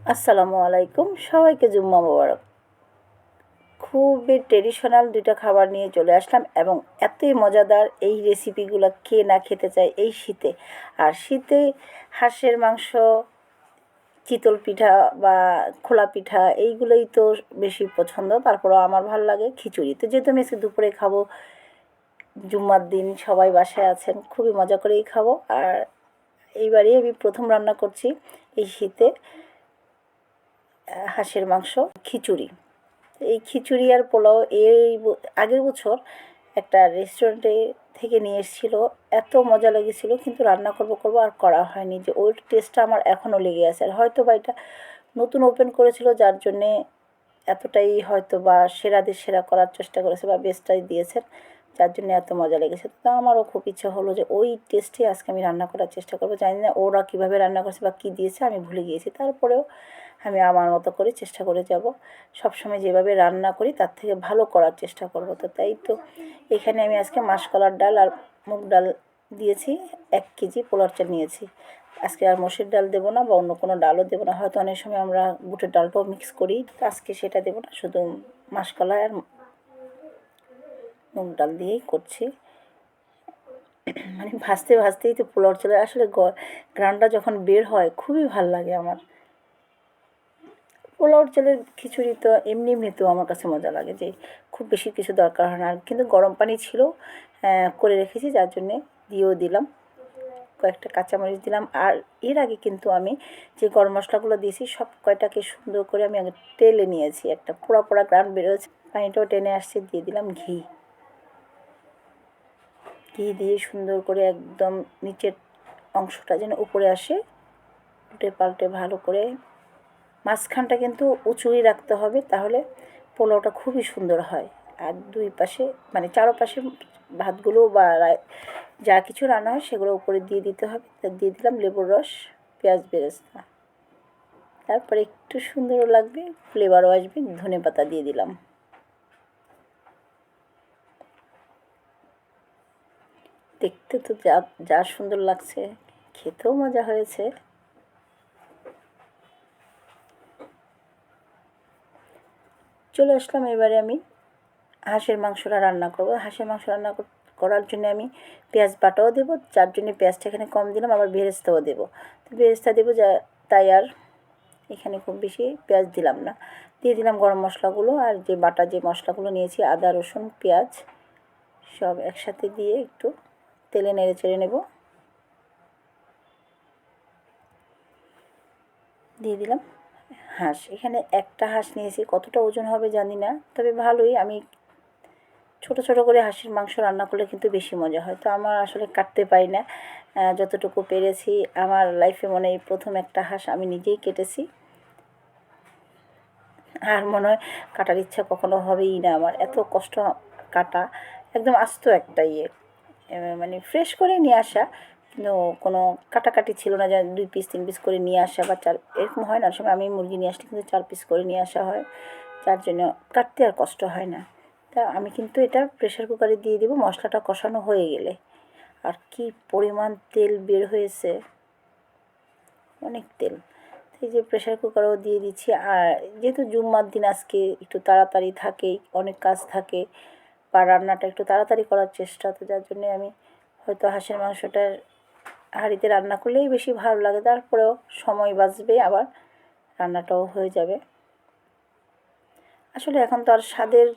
আসসালামু আলাইকুম, সবাইকে জুম্মা মোবারক। খুবই ট্রেডিশনাল দুইটা খাবার নিয়ে চলে আসলাম এবং এতই মজাদার এই রেসিপিগুলো কে না খেতে চায় এই শীতে। আর শীতে হাঁসের মাংস, চিতল পিঠা বা খোলা পিঠা এইগুলোই তো বেশি পছন্দ। তারপরেও আমার ভালো লাগে খিচুড়ি। তো যেহেতু আমি আজকে দুপুরে খাবো, জুম্মার দিন সবাই বাসায় আছেন, খুবই মজা করেই খাবো। আর এইবারই আমি প্রথম রান্না করছি এই শীতে হাঁসের মাংস খিচুড়ি। এই খিচুড়ি আর পোলাও আগের বছর একটা রেস্টুরেন্টে থেকে নিয়ে এসেছিল, এত মজা লেগেছিল, কিন্তু রান্না করব করব আর করা হয়নি। যে ওই টেস্টটা আমার এখনও লেগে আছে। আর হয়তো বা এটা নতুন ওপেন করেছিল, যার জন্যে এতটাই হয়তো বা সেরাদের সেরা করার চেষ্টা করেছে বা বেস্টটাই দিয়েছেন, যার জন্য এত মজা লেগেছে। তো আমারও খুব ইচ্ছা হলো যে ওই টেস্টে আজকে আমি রান্না করার চেষ্টা করবো। জানি না ওরা কীভাবে রান্না করছে বা কী দিয়েছে, আমি ভুলে গিয়েছি। তারপরেও আমি আমার মতো করে চেষ্টা করে যাব। সবসময় যেভাবে রান্না করি তার থেকে ভালো করার চেষ্টা করব। তো তাই তো এখানে আমি আজকে মাসকলার ডাল আর মুগ ডাল দিয়েছি, 1 কেজি পোলার চাল নিয়েছি। আজকে আর মসুর ডাল দেবো না বা অন্য কোনো ডালও দেবো না। হয়তো অনেক সময় আমরা বুটের ডালটাও মিক্স করি, তো আজকে সেটা দেবো না, শুধু মাসকলাই আর মুগ ডাল দিয়েই করছি। মানে ভাজতে ভাজতেই তো পোলাও চালের আসলে ঘ্রাণটা যখন বের হয় খুবই ভাল লাগে আমার। পোলাওর চালের খিচুড়ি তো এমনি এমনিতেও আমার কাছে মজা লাগে, যে খুব বেশি কিছু দরকার হয় না। আর কিন্তু গরম পানি ছিল, করে রেখেছি, যার জন্যে দিয়েও দিলাম। কয়েকটা কাঁচামরিচ দিলাম। আর এর আগে কিন্তু আমি যে গরম মশলাগুলো দিয়েছি সব কয়টাকে সুন্দর করে আমি আগে টেলে নিয়েছি, একটা পোড়া পোড়া গ্রান বেরোচ্ছে, পানিটাও টেনে আসছে। দিয়ে দিলাম ঘি। ঘি দিয়ে সুন্দর করে একদম নিচের অংশটা যেন উপরে আসে, উল্টে পাল্টে ভালো করে মাঝখানটা কিন্তু উঁচুই রাখতে হবে, তাহলে পোলাওটা খুবই সুন্দর হয়। আর দুই পাশে মানে চারপাশে ভাতগুলো বা যা কিছু রান্না হয় সেগুলো উপরে দিয়ে দিতে হবে। তা দিয়ে দিলাম লেবুর রস, পেঁয়াজ বেরেস্তা। তারপরে একটু সুন্দরও লাগবে, ফ্লেভারও আসবে, ধনেপাতা দিয়ে দিলাম। দেখতে তো যা যা সুন্দর লাগছে, খেতেও মজা হয়েছে। চলে আসলাম এবারে আমি হাঁসের মাংসটা রান্না করব। হাঁসের মাংস রান্না করার জন্য আমি পেঁয়াজ বাটাও দেবো, যার জন্য পেঁয়াজটা এখানে কম দিলাম। আবার বেরেস্তাও দেবো, তো বেরেস্তা দেবো যা, তাই আর এখানে খুব বেশি পেঁয়াজ দিলাম না। দিয়ে দিলাম গরম মশলাগুলো আর যে বাটা যে মশলাগুলো নিয়েছি, আদা রসুন পেঁয়াজ সব একসাথে দিয়ে একটু তেলে নেড়ে চেড়ে নেব। দিয়ে দিলাম হাঁস। এখানে একটা হাঁস নিয়েছি, কতটা ওজন হবে জানি না, তবে ভালোই। আমি ছোটো ছোটো করে হাঁসের মাংস রান্না করলে কিন্তু বেশি মজা হয়। তো আমার আসলে কাটতে পারি না, যতটুকু পেরেছি। আমার লাইফে মনে হয় প্রথম একটা হাঁস আমি নিজেই কেটেছি। আর মনে হয় কাটার ইচ্ছা কখনো হবেই না আমার, এত কষ্ট কাটা। একদম আস্ত একটা মানে ফ্রেশ করে নিয়ে আসা, কিন্তু কোনো কাটাকাটি ছিল না, যে 2 পিস 3 পিস করে নিয়ে আসা বা 4 এরকম হয় না। সময় আমি মুরগি নিয়ে আসলে কিন্তু 4 পিস করে নিয়ে আসা হয়, যার জন্য কাটতে আর কষ্ট হয় না। তা আমি কিন্তু এটা প্রেশার কুকারে দিয়ে দেবো মশলাটা কষানো হয়ে গেলে। আর কি পরিমাণ তেল বের হয়েছে, অনেক তেল। এই যে প্রেশার কুকারও দিয়ে দিচ্ছি। আর যেহেতু জুম্মার দিন আজকে একটু তাড়াতাড়ি থাকেই, অনেক কাজ থাকে, বা রান্নাটা একটু তাড়াতাড়ি করার চেষ্টা, তো যার জন্যে আমি হয়তো হাঁসের মাংসটা হাঁড়িতে রান্না করলেই বেশি ভালো লাগে। তারপরেও সময় বাঁচবে, আবার রান্নাটাও হয়ে যাবে। আসলে এখন তো আর স্বাদের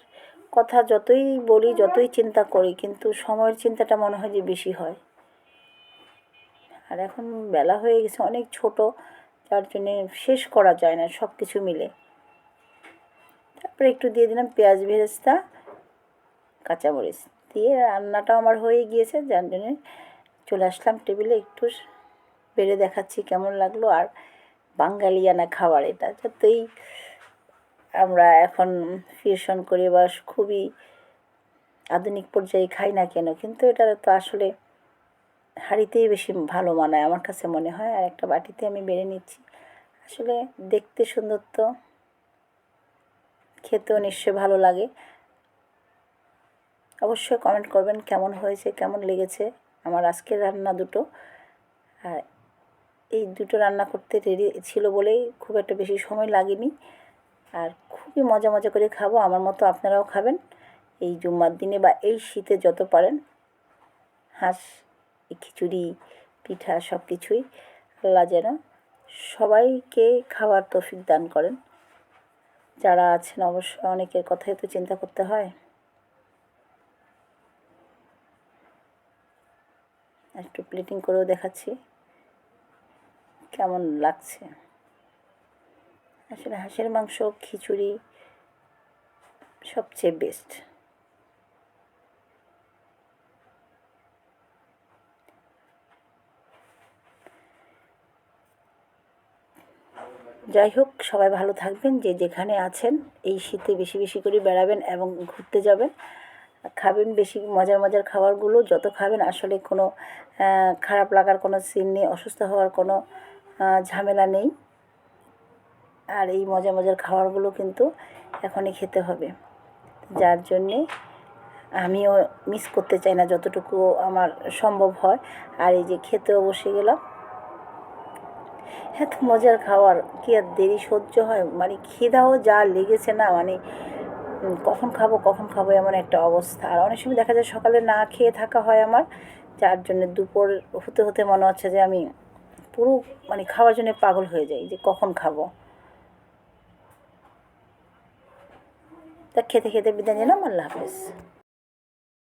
কথা যতই বলি, যতই চিন্তা করি, কিন্তু সময়ের চিন্তাটা মনে হয় যে বেশি হয়। আর এখন বেলা হয়ে গেছে অনেক ছোট, যার জন্যে শেষ করা যায় না সব কিছু মিলে। তারপরে একটু দিয়ে দিলাম পেঁয়াজ বেরেস্তা, কাঁচামরিচ দিয়ে রান্নাটাও আমার হয়ে গিয়েছে, যার জন্যে চলে আসলাম টেবিলে। একটু বেড়ে দেখাচ্ছি কেমন লাগলো। আর বাঙালিয়ানা খাবার এটা, যতই আমরা এখন ফিউশন করি বা খুবই আধুনিক পর্যায়ে খাই না কেন, কিন্তু এটা তো আসলে হাঁড়িতেই বেশি ভালো মানায় আমার কাছে মনে হয়। আর একটা বাটিতে আমি বেড়ে নিচ্ছি। আসলে দেখতে সুন্দর, তো খেতেও নিশ্চয়ই ভালো লাগে। অবশ্যই কমেন্ট করবেন কেমন হয়েছে, কেমন লেগেছে আমার আজকের রান্না দুটো। আর এই দুটো রান্না করতে রেডি ছিল বলেই খুব একটা বেশি সময় লাগেনি, আর খুবই মজা মজা করে খাবো। আমার মতো আপনারাও খাবেন এই জুম্মার দিনে বা এই শীতে যত পারেন। হাঁস, খিচুড়ি, পিঠা সব কিছুই আল্লাহ যেন সবাইকে খাওয়ার তৌফিক দান করেন। যারা আছেন অবশ্যই অনেকের কথাই তো চিন্তা করতে হয়। একটু প্লেটিং করেও দেখাচ্ছি কেমন লাগছে। আসলে হাঁসের মাংস খিচুড়ি সবচেয়ে বেস্ট। যাই হোক, সবাই ভালো থাকবেন, যে যেখানে আছেন। এই শীতে বেশি বেশি করে বেড়াবেন এবং ঘুরতে যাবেন, খাবেন বেশি মজার মজার খাবারগুলো। যত খাবেন আসলে কোনো খারাপ লাগার কোনো সিন নেই, অসুস্থ হওয়ার কোনো ঝামেলা নেই। আর এই মজার মজার খাবারগুলো কিন্তু এখনই খেতে হবে, যার জন্যে আমিও মিস করতে চাই না যতটুকু আমার সম্ভব হয়। আর এই যে খেতেও বসে গেলাম, এত মজার খাবার কি আর দেরি সহ্য হয়? মানে খিদাও যা লেগেছে না, মানে কখন খাবো কখন খাবো এমন একটা অবস্থা। আর অনেক সময় দেখা যায় সকালে না খেয়ে থাকা হয় আমার, যার জন্য দুপুর হতে হতে মনে হচ্ছে যে আমি পুরো মানে খাওয়ার জন্য পাগল হয়ে যাই যে কখন খাবো। তা খেতে খেতে বিদায় নিলাম, আল্লাহ হাফেজ।